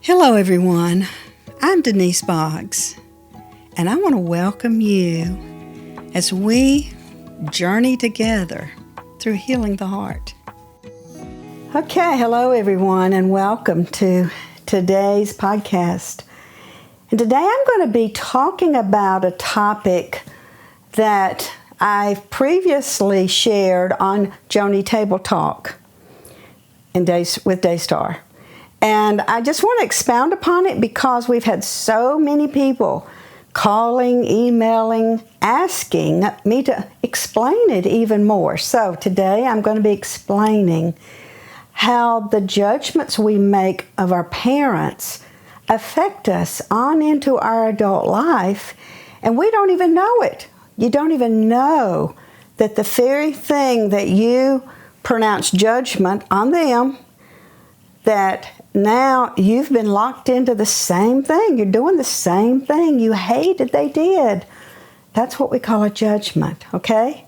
Hello everyone, I'm Denise Boggs, and I want to welcome you as we journey together through healing the heart. Okay, hello everyone, and welcome to today's podcast. And today I'm going to be talking about a topic that I've previously shared on Joni Table Talk with Daystar. And I just want to expound upon it because we've had so many people calling, emailing, asking me to explain it even more. So today I'm going to be explaining how the judgments we make of our parents affect us on into our adult life, and we don't even know it. You don't even know that the very thing that you pronounce judgment on them, that now you've been locked into the same thing. You're doing the same thing you hated they did. That's what we call a judgment, okay?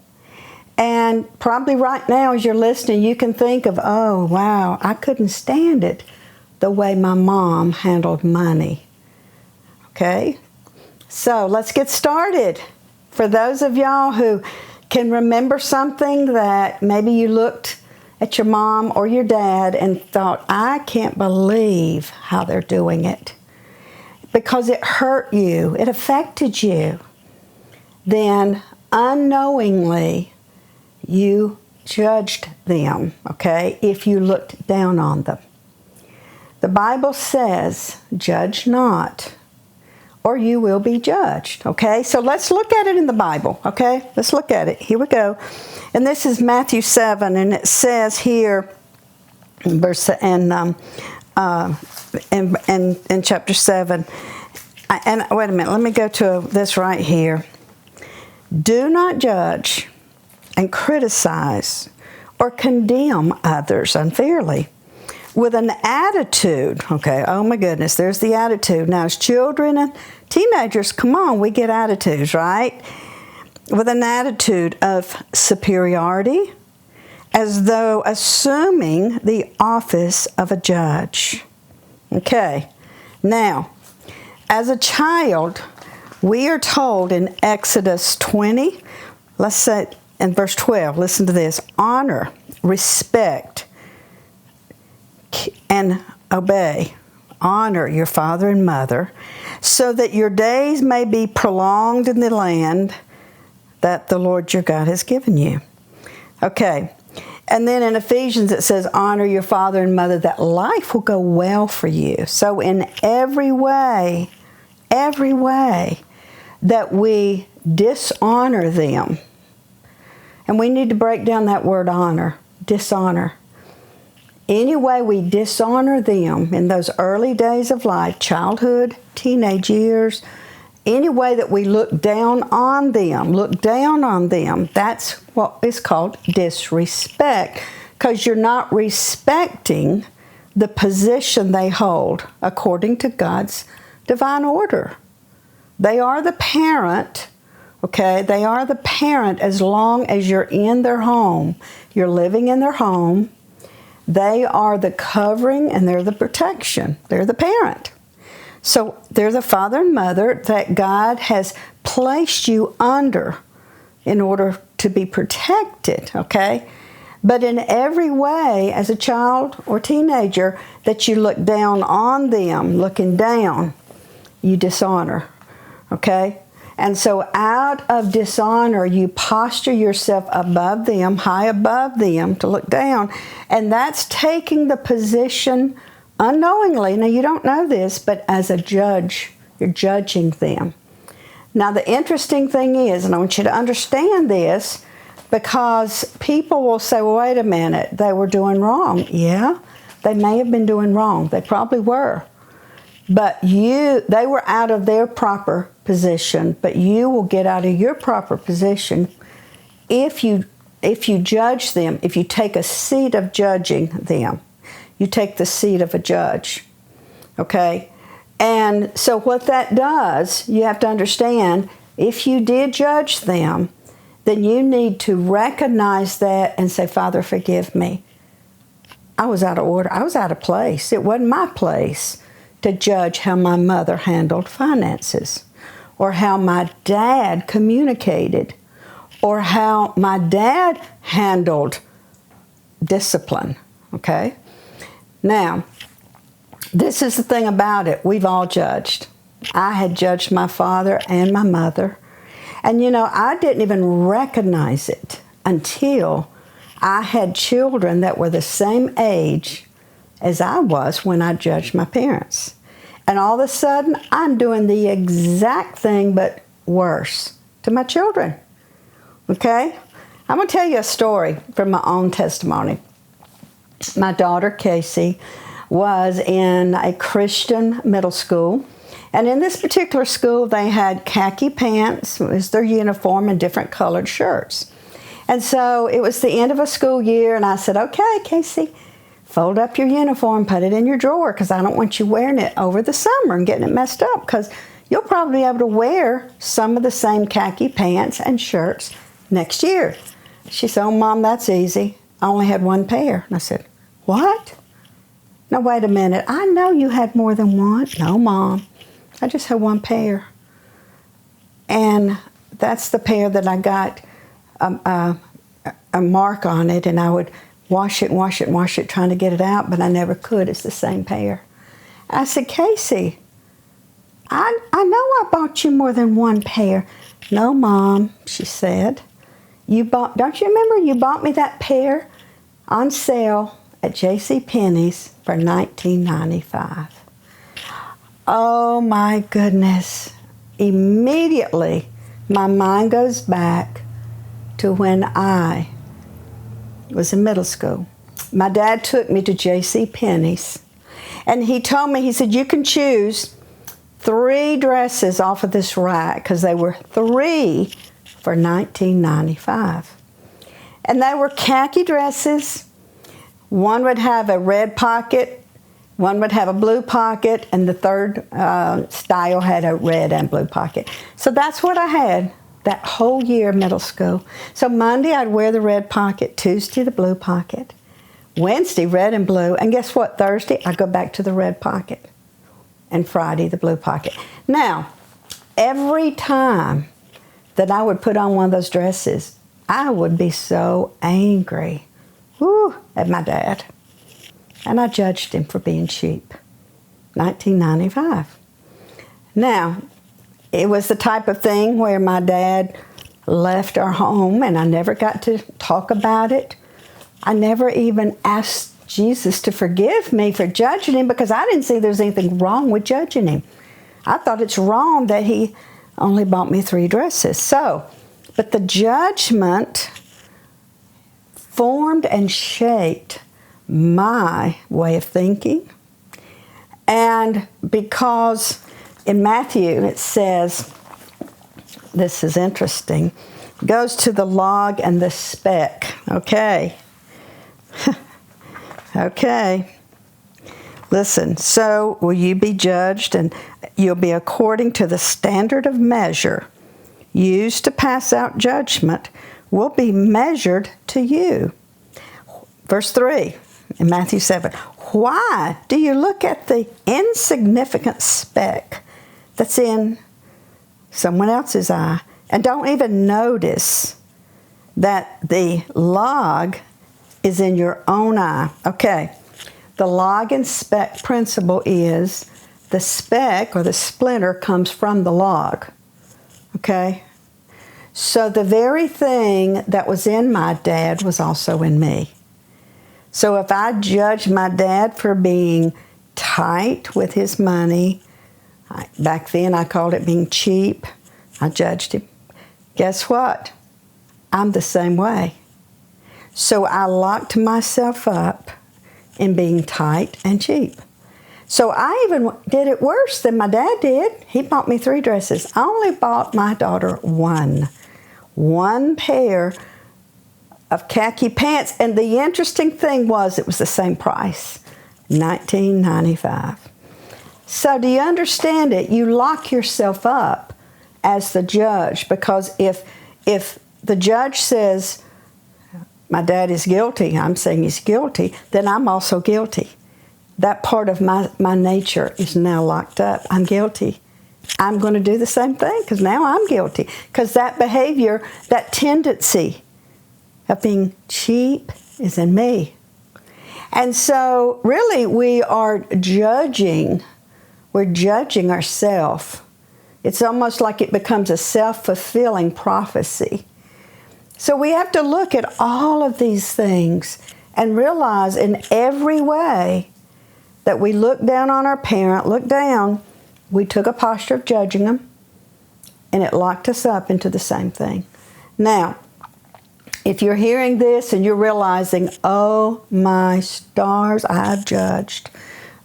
And probably right now as you're listening, you can think of, oh, wow, I couldn't stand it the way my mom handled money, okay? So let's get started. For those of y'all who can remember something that maybe you looked at your mom or your dad and thought, I can't believe how they're doing it, because it hurt you, it affected you, then unknowingly you judged them, okay, if you looked down on them. The Bible says, judge not, or you will be judged, okay? So let's look at it in the Bible, okay? Let's look at it. Here we go. And this is Matthew 7, and it says here in chapter 7, and wait a minute, let me go to this right here. Do not judge and criticize or condemn others unfairly with an attitude, okay, oh my goodness, there's the attitude. Now, as children and teenagers, come on, we get attitudes, right? With an attitude of superiority, as though assuming the office of a judge. Okay, now, as a child, we are told in Exodus 20, let's say in verse 12, listen to this, honor, respect, and obey. Honor your father and mother, so that your days may be prolonged in the land that the Lord your God has given you. Okay, and then in Ephesians it says, honor your father and mother, that life will go well for you. So in every way that we dishonor them, and we need to break down that word honor, dishonor. Any way we dishonor them in those early days of life, childhood, teenage years, any way that we look down on them, that's what is called disrespect, because you're not respecting the position they hold according to God's divine order. They are the parent, okay? They are the parent as long as you're in their home. You're living in their home. They are the covering and they're the protection. They're the parent. So they're the father and mother that God has placed you under in order to be protected, okay? But in every way, as a child or teenager, that you look down on them, looking down, you dishonor, okay? And so out of dishonor, you posture yourself above them, high above them, to look down. And that's taking the position unknowingly. Now, you don't know this, but as a judge, you're judging them. Now, the interesting thing is, and I want you to understand this, because people will say, well, wait a minute, they were doing wrong. Yeah, they may have been doing wrong. They probably were. But they were out of their proper position, but you will get out of your proper position if you judge them, if you take a seat of judging them. You take the seat of a judge, okay? And so what that does, you have to understand, if you did judge them, then you need to recognize that and say, Father, forgive me. I was out of order. I was out of place. It wasn't my place to judge how my mother handled finances, or how my dad communicated, or how my dad handled discipline, okay? Now, this is the thing about it. We've all judged. I had judged my father and my mother. And you know, I didn't even recognize it until I had children that were the same age as I was when I judged my parents. And all of a sudden, I'm doing the exact thing, but worse to my children. Okay? I'm going to tell you a story from my own testimony. My daughter, Casey, was in a Christian middle school. And in this particular school, they had khaki pants, it was their uniform, and different colored shirts. And so it was the end of a school year, and I said, okay, Casey, fold up your uniform, put it in your drawer, because I don't want you wearing it over the summer and getting it messed up, because you'll probably be able to wear some of the same khaki pants and shirts next year. She said, oh, Mom, that's easy. I only had one pair. And I said, what? No, wait a minute. I know you had more than one. No, Mom. I just had one pair. And that's the pair that I got a mark on it, and I would wash it, trying to get it out, but I never could. It's the same pair. I said, Casey, I know I bought you more than one pair. No, Mom, she said. Don't you remember you bought me that pair on sale at JCPenney's for $19.95? Oh my goodness. Immediately, my mind goes back to when I was in middle school. My dad took me to JCPenney's, and he told me, he said, you can choose 3 dresses off of this rack, because they were 3 for $19.95. And they were khaki dresses. One would have a red pocket, one would have a blue pocket, and the third style had a red and blue pocket. So that's what I had that whole year of middle school. So Monday I'd wear the red pocket, Tuesday the blue pocket, Wednesday red and blue, and guess what? Thursday I'd go back to the red pocket, and Friday the blue pocket. Now, every time that I would put on one of those dresses, I would be so angry at my dad. And I judged him for being cheap. $19.95. Now, it was the type of thing where my dad left our home, and I never got to talk about it. I never even asked Jesus to forgive me for judging him, because I didn't see there was anything wrong with judging him. I thought it's wrong that he only bought me 3 dresses. But the judgment formed and shaped my way of thinking. And because in Matthew it says, this is interesting, goes to the log and the speck. Okay. Okay. Listen, so will you be judged, and you'll be according to the standard of measure used to pass out judgment will be measured to you. Verse 3 in Matthew 7. Why do you look at the insignificant speck that's in someone else's eye and don't even notice that the log is in your own eye? Okay, the log and speck principle is the speck or the splinter comes from the log. Okay? So the very thing that was in my dad was also in me. So if I judged my dad for being tight with his money, back then I called it being cheap, I judged him. Guess what? I'm the same way. So I locked myself up in being tight and cheap. So I even did it worse than my dad did. He bought me 3 dresses. I only bought my daughter one pair of khaki pants. And the interesting thing was it was the same price, $19.95. So do you understand it? You lock yourself up as the judge, because if the judge says, my dad is guilty, I'm saying he's guilty, then I'm also guilty. that part of my nature is now locked up. I'm guilty. I'm going to do the same thing because now I'm guilty. Because that behavior, that tendency of being cheap is in me. And so really we are judging. We're judging ourselves. It's almost like it becomes a self-fulfilling prophecy. So we have to look at all of these things and realize in every way that we look down on our parent, we took a posture of judging them, and it locked us up into the same thing. Now, if you're hearing this and you're realizing, oh my stars, I've judged.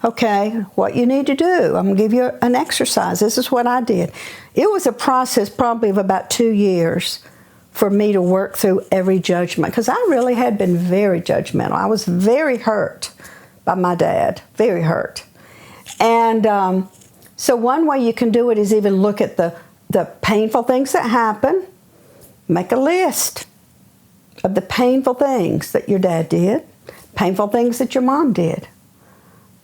Okay, what you need to do, I'm going to give you an exercise. This is what I did. It was a process probably of about 2 years for me to work through every judgment, because I really had been very judgmental. I was very hurt by my dad, very hurt. And so one way you can do it is even look at the painful things that happen. Make a list of the painful things that your dad did, painful things that your mom did.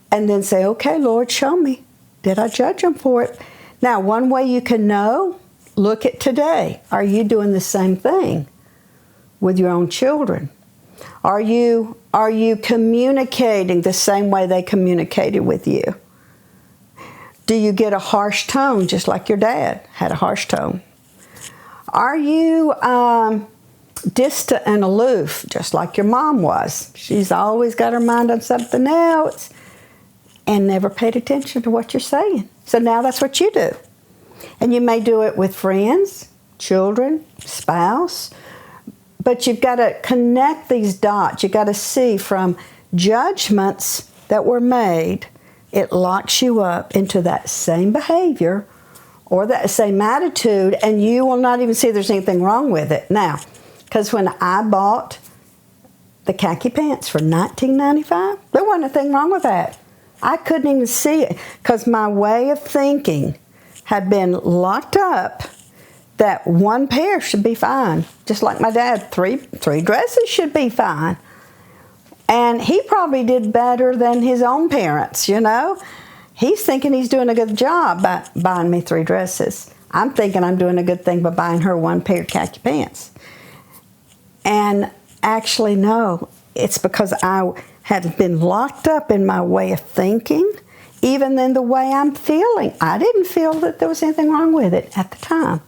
And then say, okay, Lord, show me. Did I judge them for it? Now, one way you can know, look at today. Are you doing the same thing with your own children? Are you communicating the same way they communicated with you? Do you get a harsh tone just like your dad had a harsh tone? Are you distant and aloof just like your mom was? She's always got her mind on something else and never paid attention to what you're saying. So now that's what you do. And you may do it with friends, children, spouse, but you've got to connect these dots. You've got to see from judgments that were made, it locks you up into that same behavior or that same attitude, and you will not even see there's anything wrong with it. Now, because when I bought the khaki pants for $19.95, there wasn't a thing wrong with that. I couldn't even see it because my way of thinking had been locked up that one pair should be fine. Just like my dad, three dresses should be fine. And he probably did better than his own parents, you know. He's thinking he's doing a good job by buying me 3 dresses. I'm thinking I'm doing a good thing by buying her 1 pair of khaki pants. And actually, no, it's because I had been locked up in my way of thinking, even in the way I'm feeling. I didn't feel that there was anything wrong with it at the time.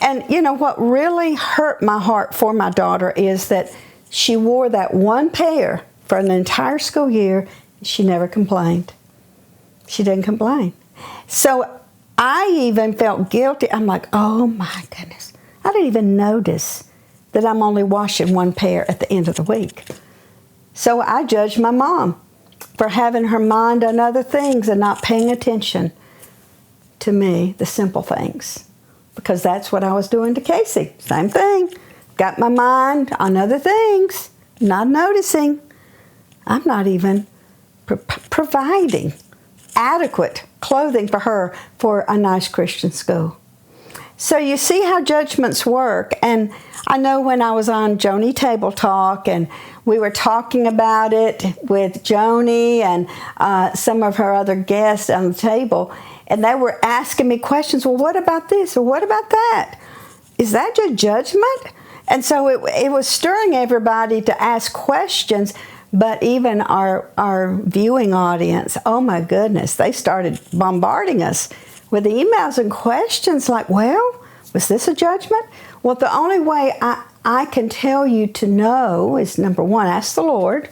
And you know what really hurt my heart for my daughter is that she wore that 1 pair for an entire school year. She never complained. She didn't complain. So I even felt guilty. I'm like, oh my goodness. I didn't even notice that I'm only washing 1 pair at the end of the week. So I judged my mom for having her mind on other things and not paying attention to me, the simple things. Because that's what I was doing to Casey. Same thing. Got my mind on other things, not noticing. I'm not even providing adequate clothing for her for a nice Christian school. So you see how judgments work. And I know when I was on Joni Table Talk and we were talking about it with Joni and some of her other guests on the table, and they were asking me questions. Well, what about this? Or what about that? Is that just judgment? And so it was stirring everybody to ask questions, but even our viewing audience, oh my goodness, they started bombarding us with emails and questions like, well, was this a judgment? Well, the only way I can tell you to know is, number 1, ask the Lord,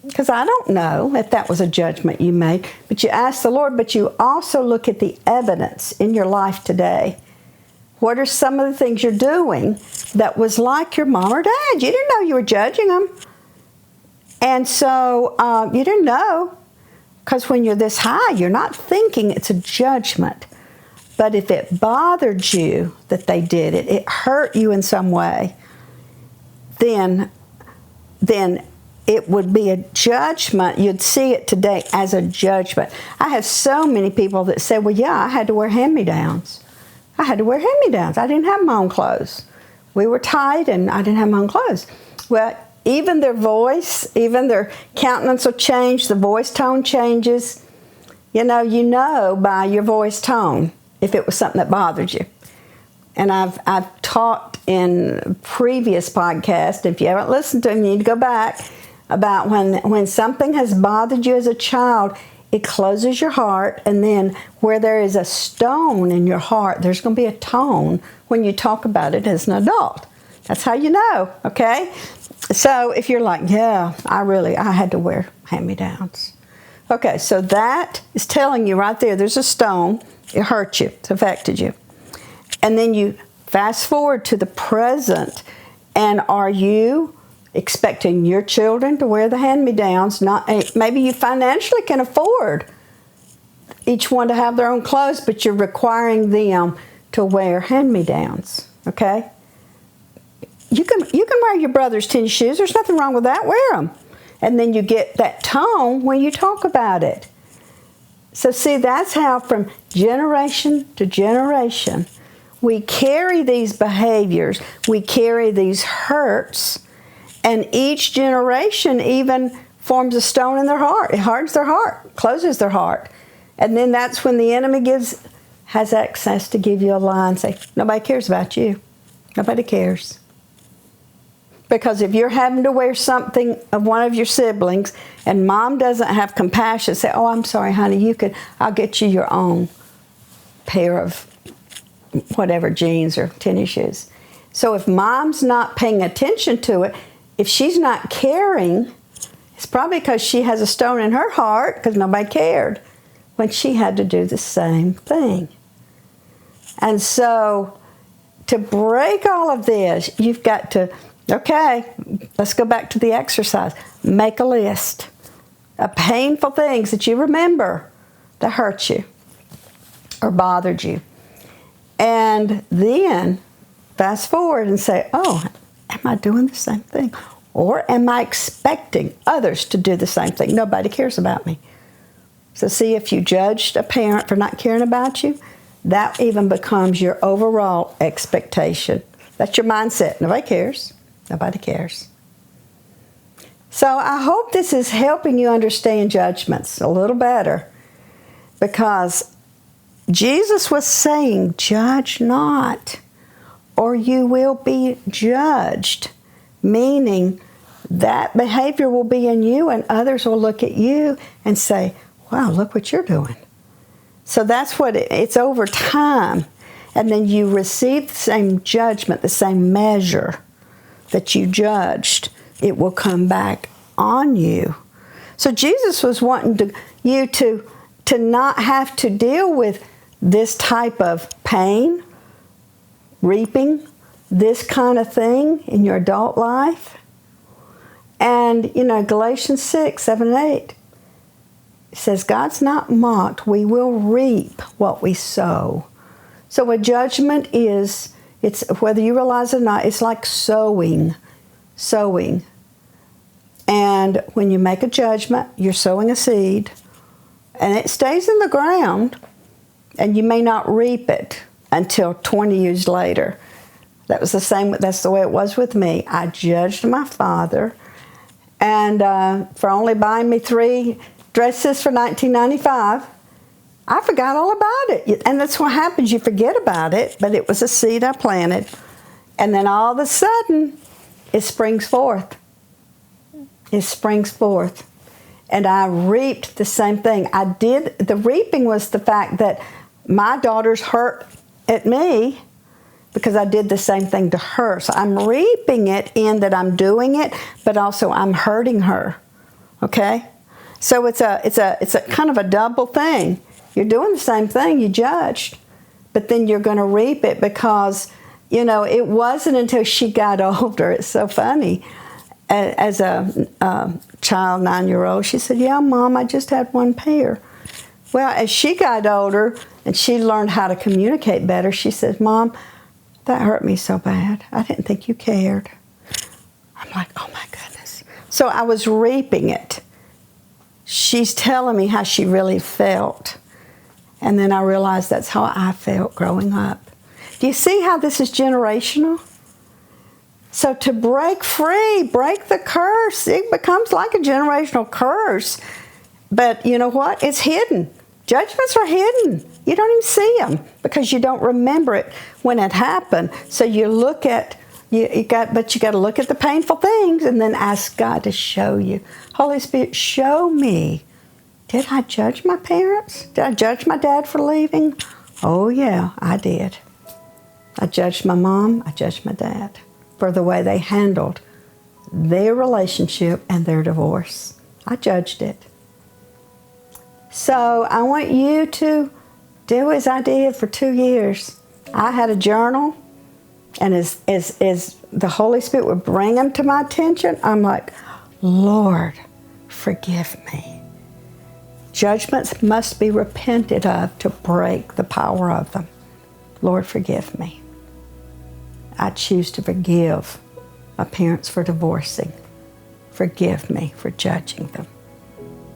because I don't know if that was a judgment you made, but you ask the Lord, but you also look at the evidence in your life today. What are some of the things you're doing that was like your mom or dad? You didn't know you were judging them. And so you didn't know, because when you're this high, you're not thinking it's a judgment. But if it bothered you that they did it, it hurt you in some way, then it would be a judgment. You'd see it today as a judgment. I have so many people that say, well, yeah, I had to wear hand-me-downs. I had to wear hand-me-downs. I didn't have my own clothes. We were tight and I didn't have my own clothes. Well, even their voice, even their countenance will change, the voice tone changes. You know by your voice tone if it was something that bothered you. And I've talked in previous podcasts, if you haven't listened to them, you need to go back, about when something has bothered you as a child, it closes your heart, and then where there is a stone in your heart, there's going to be a tone when you talk about it as an adult. That's how you know, okay? So if you're like, yeah, I had to wear hand-me-downs. Okay, so that is telling you right there's a stone, it hurt you, it affected you. And then you fast forward to the present, and are you expecting your children to wear the hand-me-downs? Maybe you financially can afford each one to have their own clothes, but you're requiring them to wear hand-me-downs, okay? You can wear your brother's tennis shoes. There's nothing wrong with that. Wear them. And then you get that tone when you talk about it. So see, that's how from generation to generation, we carry these behaviors, we carry these hurts, and each generation even forms a stone in their heart. It hardens their heart, closes their heart. And then that's when the enemy has access to give you a lie and say, nobody cares about you. Nobody cares. Because if you're having to wear something of one of your siblings and mom doesn't have compassion, say, oh, I'm sorry, honey, I'll get you your own pair of whatever, jeans or tennis shoes. So if mom's not paying attention to it, if she's not caring, it's probably because she has a stone in her heart because nobody cared when she had to do the same thing. And so to break all of this, you've got to, okay, let's go back to the exercise. Make a list of painful things that you remember that hurt you or bothered you. And then fast forward and say, oh, am I doing the same thing? Or am I expecting others to do the same thing? Nobody cares about me. So see, if you judged a parent for not caring about you, that even becomes your overall expectation. That's your mindset. Nobody cares. Nobody cares. So I hope this is helping you understand judgments a little better, because Jesus was saying, judge not, or you will be judged, meaning that behavior will be in you and others will look at you and say, wow, look what you're doing. So that's what it's over time. And then you receive the same judgment, the same measure that you judged, it will come back on you. So Jesus was wanting you to not have to deal with this type of pain, reaping this kind of thing in your adult life. And, Galatians 6, 7, and 8, it says, God's not mocked. We will reap what we sow. So a judgment is, it's whether you realize it or not, it's like sowing. And when you make a judgment, you're sowing a seed, and it stays in the ground, and you may not reap it until 20 years later. That's the way it was with me. I judged my father, and for only buying me 3 dresses for $19.95, I forgot all about it. And that's what happens. You forget about it, but it was a seed I planted. And then all of a sudden, it springs forth. It springs forth. And I reaped the same thing. The reaping was the fact that my daughter's hurt at me because I did the same thing to her. So I'm reaping it in that I'm doing it, but also I'm hurting her. Okay? So it's a kind of a double thing. You're doing the same thing you judged, but then you're going to reap it because, it wasn't until she got older. It's so funny. As a child, 9-year-old, she said, yeah, Mom, I just had 1 pair. Well, as she got older and she learned how to communicate better, she said, Mom, that hurt me so bad. I didn't think you cared. I'm like, oh my goodness. So I was reaping it. She's telling me how she really felt. And then I realized that's how I felt growing up. Do you see how this is generational? So to break free, break the curse, it becomes like a generational curse. But you know what? It's hidden. Judgments are hidden. You don't even see them because you don't remember it when it happened. So you look at, but you got to look at the painful things and then ask God to show you. Holy Spirit, show me. Did I judge my parents? Did I judge my dad for leaving? Oh yeah, I did. I judged my mom, I judged my dad for the way they handled their relationship and their divorce. I judged it. So I want you to do as I did for 2 years. I had a journal, and as the Holy Spirit would bring them to my attention, I'm like, Lord, forgive me. Judgments must be repented of to break the power of them. Lord, forgive me. I choose to forgive my parents for divorcing. Forgive me for judging them,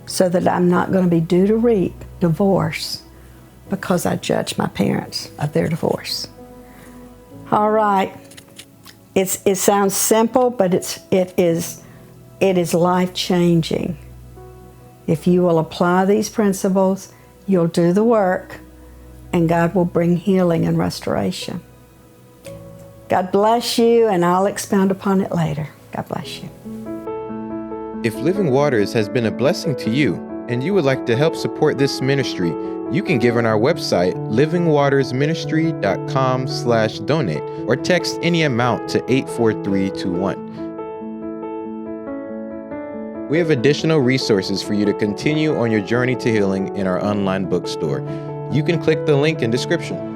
so that I'm not going to be due to reap divorce because I judged my parents of their divorce. All right. It sounds simple, but it is life-changing. If you will apply these principles, you'll do the work, and God will bring healing and restoration. God bless you, and I'll expound upon it later. God bless you. If Living Waters has been a blessing to you and you would like to help support this ministry, you can give on our website, livingwatersministry.com/donate, or text any amount to 84321. We have additional resources for you to continue on your journey to healing in our online bookstore. You can click the link in description.